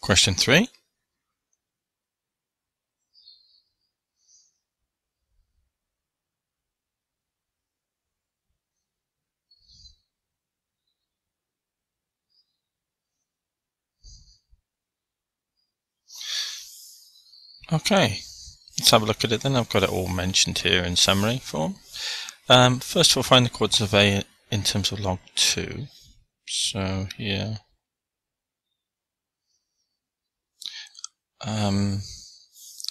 Question 3. Okay, let's have a look at it then. I've got it all mentioned here in summary form. First of all, find the coordinates of A in terms of log 2. So here,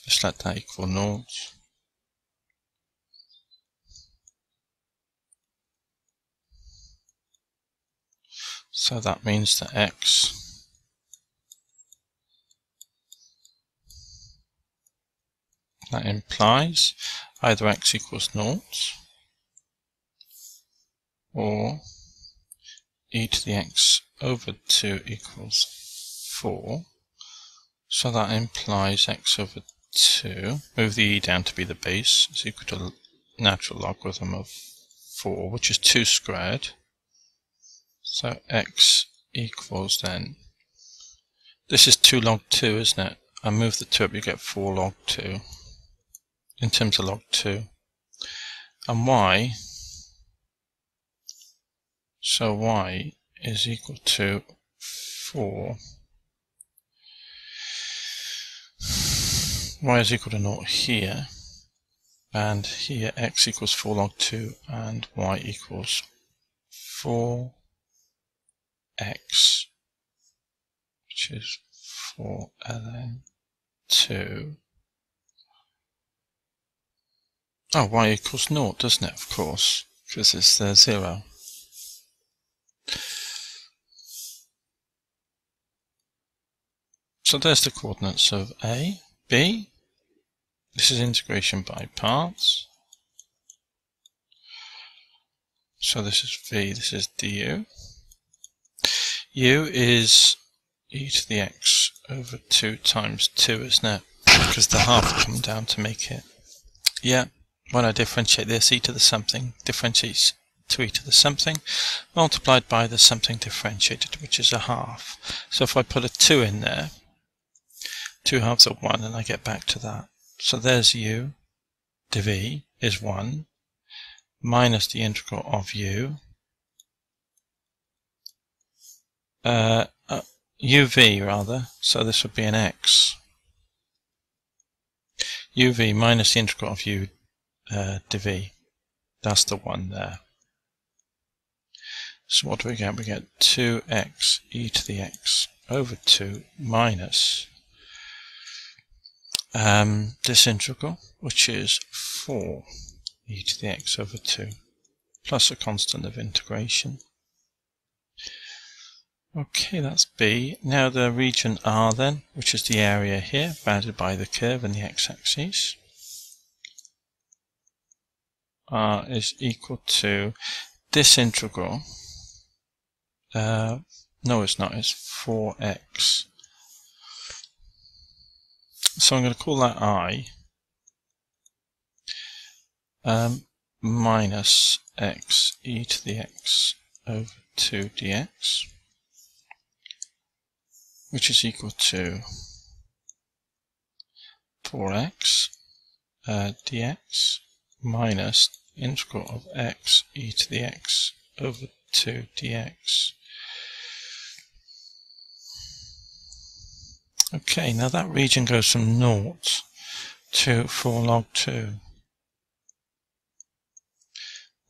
just let that equal 0. So that means that x that implies either x equals 0 or e to the x over 2 equals 4. So that implies x over 2, move the e down to be the base, is equal to natural logarithm of 4, which is 2 squared. So x equals then, this is 2 log 2, isn't it? I move the 2 up, you get 4 log 2 in terms of log 2. And y, so y is equal to 4. Y is equal to 0 here, and here x equals 4 log 2 and y equals 4x, which is 4 ln 2. Oh, y equals 0, doesn't it? Of course, because it's 0. So there's the coordinates of A. B, this is integration by parts. So this is V, this is du. U is e to the x over 2 times 2, isn't it? Because the half come down to make it. Yeah, when I differentiate this, e to the something differentiates to e to the something, multiplied by the something differentiated, which is a half. So if I put a 2 in there, 2 halves are 1, and I get back to that. So there's u dv is 1, minus the integral of u, uv rather, so this would be an x. uv minus the integral of u dv, that's the one there. So what do we get? We get 2x e to the x over 2 minus this integral, which is 4 e to the x over 2, plus a constant of integration. Okay, that's B. Now the region R then, which is the area here, bounded by the curve and the x-axis. R is equal to this integral. No, it's not, it's 4x. So I'm going to call that I, minus x e to the x over 2 dx, which is equal to 4x dx minus integral of x e to the x over 2 dx. Okay, now that region goes from 0 to 4 log 2.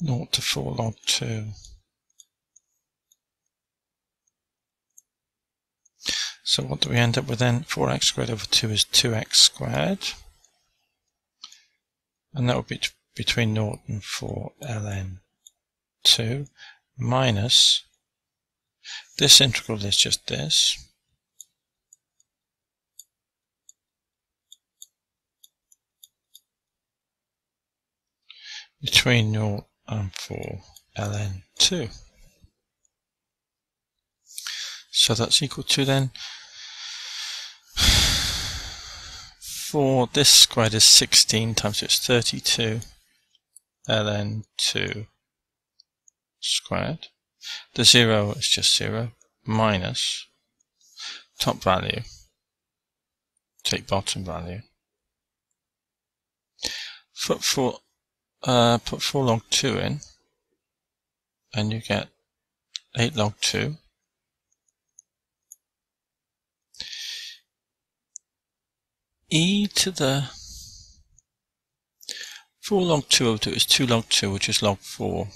0 to 4 log 2. So what do we end up with then? 4x squared over 2 is 2x squared. And that would be between 0 and 4 ln 2 minus this integral is just this. Between 0 and 4 ln 2. So that's equal to then 4, this squared is 16 times, so it's 32 ln 2 squared. The 0 is just 0 minus top value take bottom value. Put 4 log 2 in, and you get 8 log 2. E to the 4 log 2 over 2 is 2 log 2, which is log 4.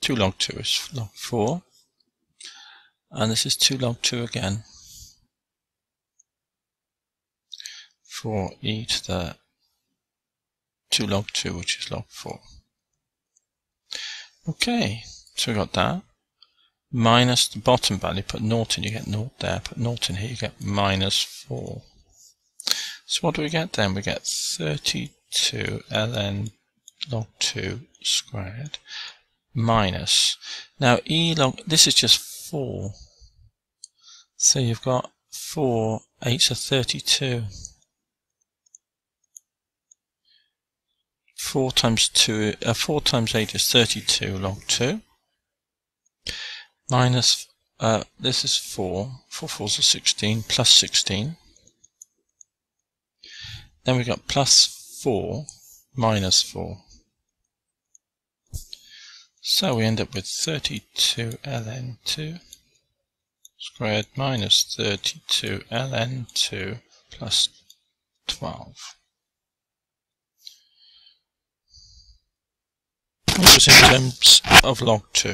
2 log 2 is log 4. And this is 2 log 2 again. For e to the 2 log 2, which is log 4. Okay, so we got that. Minus the bottom value, put 0 in, you get 0 there. Put 0 in here, you get minus 4. So what do we get then? We get 32 ln log 2 squared minus. Now e log, this is just 4. So you've got 4, 8's are 32. 4 times 8 is 32 log 2. Minus, this is 4. 4 4's are 16, plus 16. Then we got plus 4 minus 4. So we end up with 32 ln 2 squared minus 32 ln 2 plus 12. It was in terms of log 2.